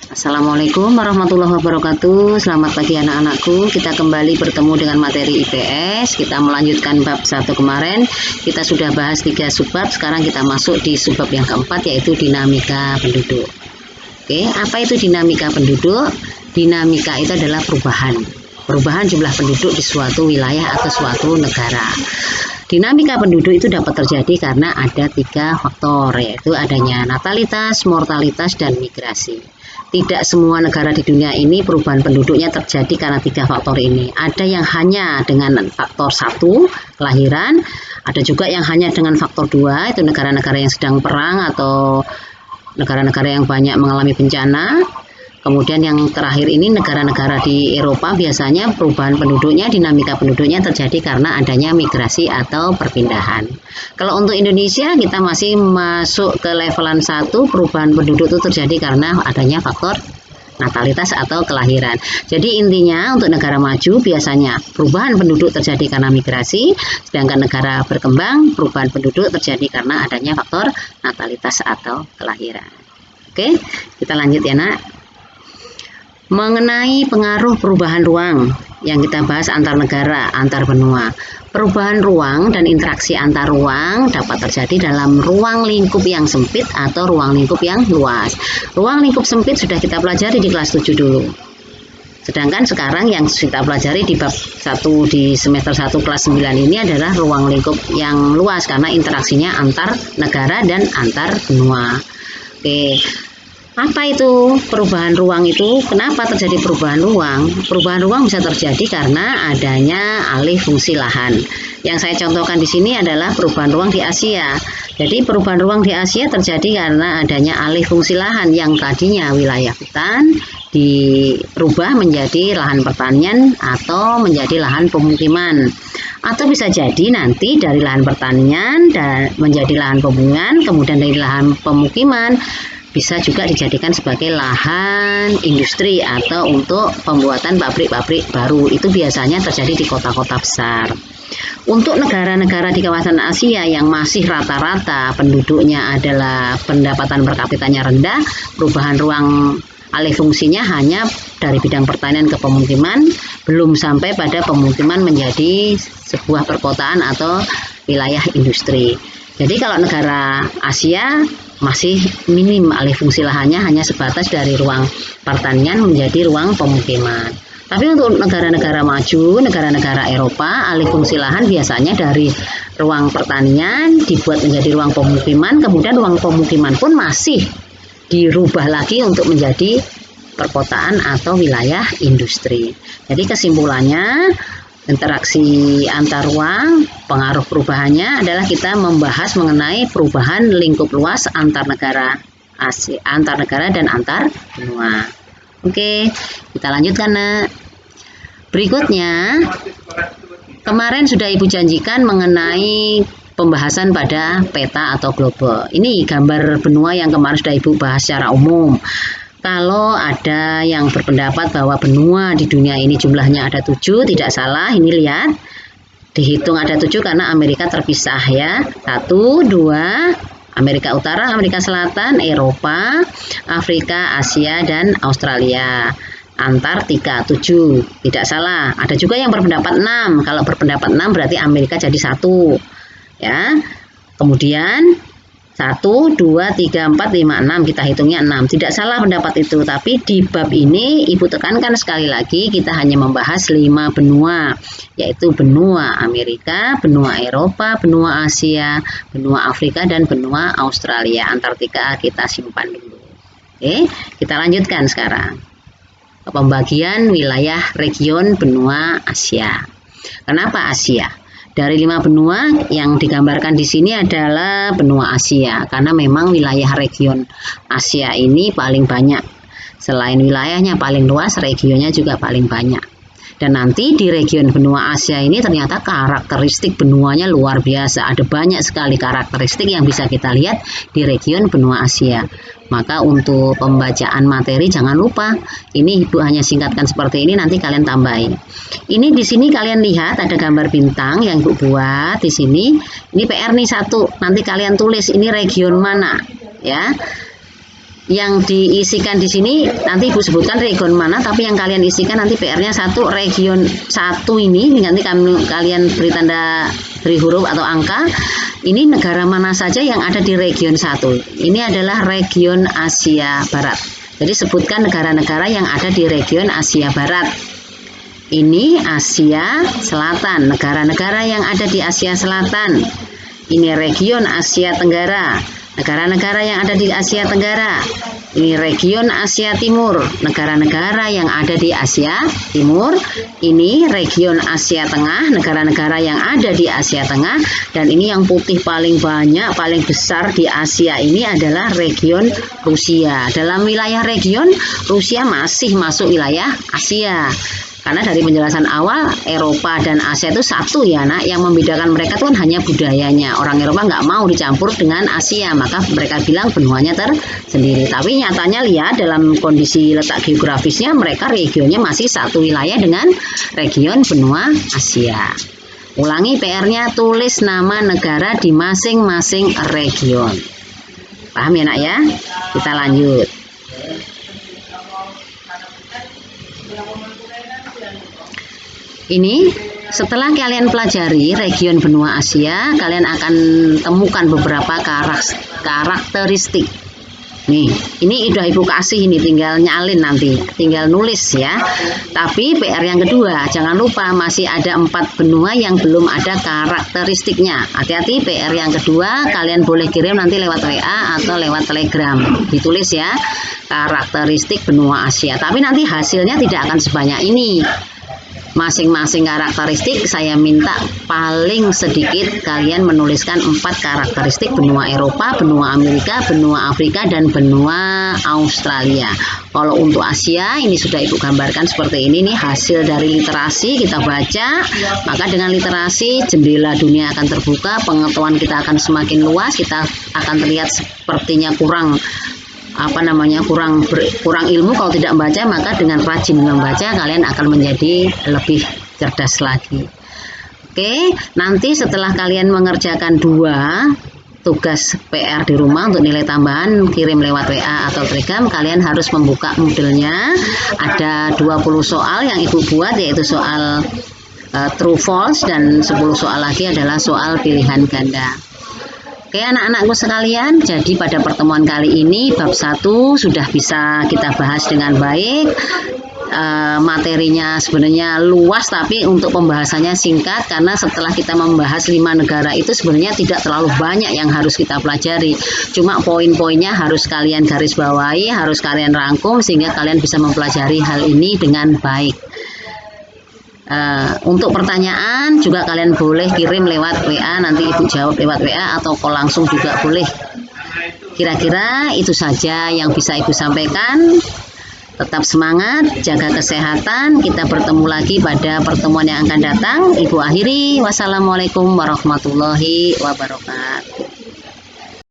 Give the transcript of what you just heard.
Assalamualaikum warahmatullahi wabarakatuh. Selamat pagi anak-anakku. Kita kembali bertemu dengan materi IPS. Kita melanjutkan bab 1 kemarin. Kita sudah bahas 3 subbab. Sekarang kita masuk di subbab yang keempat, yaitu dinamika penduduk. Oke, apa itu dinamika penduduk? Dinamika itu adalah perubahan jumlah penduduk di suatu wilayah atau suatu negara. Dinamika penduduk itu dapat terjadi karena ada 3 faktor, yaitu adanya natalitas, mortalitas, dan migrasi. Tidak semua negara di dunia ini perubahan penduduknya terjadi karena 3 faktor ini. Ada yang hanya dengan faktor 1, kelahiran. Ada juga yang hanya dengan faktor 2, itu negara-negara yang sedang perang atau negara-negara yang banyak mengalami bencana. Kemudian yang terakhir ini negara-negara di Eropa, biasanya perubahan penduduknya, dinamika penduduknya terjadi karena adanya migrasi atau perpindahan. Kalau untuk Indonesia, kita masih masuk ke levelan 1, perubahan penduduk itu terjadi karena adanya faktor natalitas atau kelahiran. Jadi intinya untuk negara maju biasanya perubahan penduduk terjadi karena migrasi, sedangkan negara berkembang perubahan penduduk terjadi karena adanya faktor natalitas atau kelahiran. Oke, kita lanjut ya nak. Mengenai pengaruh perubahan ruang yang kita bahas antar negara, antar benua. Perubahan ruang dan interaksi antar ruang dapat terjadi dalam ruang lingkup yang sempit atau ruang lingkup yang luas. Ruang lingkup sempit sudah kita pelajari di kelas 7 dulu. Sedangkan sekarang yang kita pelajari di bab 1 di semester 1 kelas 9 ini adalah ruang lingkup yang luas karena interaksinya antar negara dan antar benua. Oke. Apa itu perubahan ruang itu? Kenapa terjadi perubahan ruang? Perubahan ruang bisa terjadi karena adanya alih fungsi lahan. Yang saya contohkan di sini adalah perubahan ruang di Asia. Jadi perubahan ruang di Asia terjadi karena adanya alih fungsi lahan yang tadinya wilayah hutan dirubah menjadi lahan pertanian atau menjadi lahan pemukiman. Atau bisa jadi nanti dari lahan pertanian dan menjadi lahan pemukiman, kemudian dari lahan pemukiman bisa juga dijadikan sebagai lahan industri atau untuk pembuatan pabrik-pabrik baru. Itu biasanya terjadi di kota-kota besar. Untuk negara-negara di kawasan Asia yang masih rata-rata penduduknya adalah pendapatan per kapitanya rendah, perubahan ruang alih fungsinya hanya dari bidang pertanian ke pemukiman, belum sampai pada pemukiman menjadi sebuah perkotaan atau wilayah industri. Jadi kalau negara Asia masih minim alih fungsi lahannya, hanya sebatas dari ruang pertanian menjadi ruang pemukiman. Tapi untuk negara-negara maju, negara-negara Eropa, alih fungsi lahan biasanya dari ruang pertanian dibuat menjadi ruang pemukiman, kemudian ruang pemukiman pun masih dirubah lagi untuk menjadi perkotaan atau wilayah industri. Jadi kesimpulannya, interaksi antar ruang, pengaruh perubahannya adalah kita membahas mengenai perubahan lingkup luas antar negara dan antar benua. Oke, kita lanjutkan nak. Berikutnya, kemarin sudah Ibu janjikan mengenai pembahasan pada peta atau global. Ini gambar benua yang kemarin sudah Ibu bahas secara umum. Kalau ada yang berpendapat bahwa benua di dunia ini jumlahnya ada 7, tidak salah. Ini lihat, dihitung ada 7 karena Amerika terpisah ya. 1, 2, Amerika Utara, Amerika Selatan, Eropa, Afrika, Asia, dan Australia. Antartika 7, tidak salah. Ada juga yang berpendapat 6. Kalau berpendapat 6 berarti Amerika jadi 1. Ya. Kemudian 1, 2, 3, 4, 5, 6, kita hitungnya 6. Tidak salah pendapat itu, tapi di bab ini Ibu tekankan sekali lagi, kita hanya membahas 5 benua, yaitu benua Amerika, benua Eropa, benua Asia, benua Afrika, dan benua Australia. Antartika kita simpan dulu. Oke, kita lanjutkan sekarang ke pembagian wilayah region benua Asia. Kenapa Asia? Dari 5 benua yang digambarkan di sini adalah benua Asia, karena memang wilayah region Asia ini paling banyak. Selain wilayahnya paling luas, regionnya juga paling banyak. Dan nanti di region benua Asia ini ternyata karakteristik benuanya luar biasa. Ada banyak sekali karakteristik yang bisa kita lihat di region benua Asia. Maka untuk pembacaan materi jangan lupa, ini Ibu hanya singkatkan seperti ini, nanti kalian tambahin. Ini di sini kalian lihat ada gambar bintang yang Ibu buat di sini. Ini PR nih 1, nanti kalian tulis ini region mana ya. yang diisikan di sini nanti Ibu sebutkan region mana, tapi yang kalian isikan nanti PR-nya satu region satu ini nanti kalian beri huruf atau angka. Ini negara mana saja yang ada di region satu. Ini adalah region Asia Barat. Jadi sebutkan negara-negara yang ada di region Asia Barat. Ini Asia Selatan, negara-negara yang ada di Asia Selatan. Ini region Asia Tenggara, negara-negara yang ada di Asia Tenggara. Ini region Asia Timur, negara-negara yang ada di Asia Timur. Ini region Asia Tengah, negara-negara yang ada di Asia Tengah. Dan ini yang putih paling banyak, paling besar di Asia ini adalah region Rusia. Dalam wilayah region, Rusia masih masuk wilayah Asia. Karena dari penjelasan awal, Eropa dan Asia itu satu ya nak, yang membedakan mereka itu kan hanya budayanya. Orang Eropa nggak mau dicampur dengan Asia, maka mereka bilang benuanya tersendiri. Tapi nyatanya lihat dalam kondisi letak geografisnya, mereka regionnya masih satu wilayah dengan region benua Asia. Ulangi PR-nya, tulis nama negara di masing-masing region. Paham ya nak ya? Kita lanjut. Ini setelah kalian pelajari region benua Asia, kalian akan temukan beberapa karakteristik. Nih, ini udah Ibu kasih, ini tinggal nyalin nanti, tinggal nulis ya. Tapi PR yang kedua, jangan lupa masih ada 4 benua yang belum ada karakteristiknya. Hati-hati, PR yang kedua kalian boleh kirim nanti lewat WA atau lewat Telegram. Ditulis ya, karakteristik benua Asia. Tapi nanti hasilnya tidak akan sebanyak ini. Masing-masing karakteristik saya minta paling sedikit kalian menuliskan 4 karakteristik benua Eropa, benua Amerika, benua Afrika, dan benua Australia. Kalau untuk Asia ini sudah Ibu gambarkan seperti ini nih, hasil dari literasi kita baca, maka dengan literasi jendela dunia akan terbuka, pengetahuan kita akan semakin luas, kita akan terlihat sepertinya kurang ilmu kalau tidak membaca, maka dengan rajin membaca kalian akan menjadi lebih cerdas lagi. Oke, nanti setelah kalian mengerjakan 2 tugas PR di rumah untuk nilai tambahan, kirim lewat WA atau Telegram, kalian harus membuka moodle-nya. Ada 20 soal yang Ibu buat, yaitu soal true false, dan 10 soal lagi adalah soal pilihan ganda. Oke anak-anakku sekalian, jadi pada pertemuan kali ini bab 1 sudah bisa kita bahas dengan baik. Materinya sebenarnya luas, tapi untuk pembahasannya singkat, karena setelah kita membahas 5 negara itu sebenarnya tidak terlalu banyak yang harus kita pelajari. Cuma poin-poinnya harus kalian garis bawahi, harus kalian rangkum sehingga kalian bisa mempelajari hal ini dengan baik. Untuk pertanyaan juga kalian boleh kirim lewat WA, nanti Ibu jawab lewat WA atau call langsung juga boleh. Kira-kira itu saja yang bisa Ibu sampaikan. Tetap semangat, jaga kesehatan. Kita bertemu lagi pada pertemuan yang akan datang. Ibu akhiri, wassalamualaikum warahmatullahi wabarakatuh.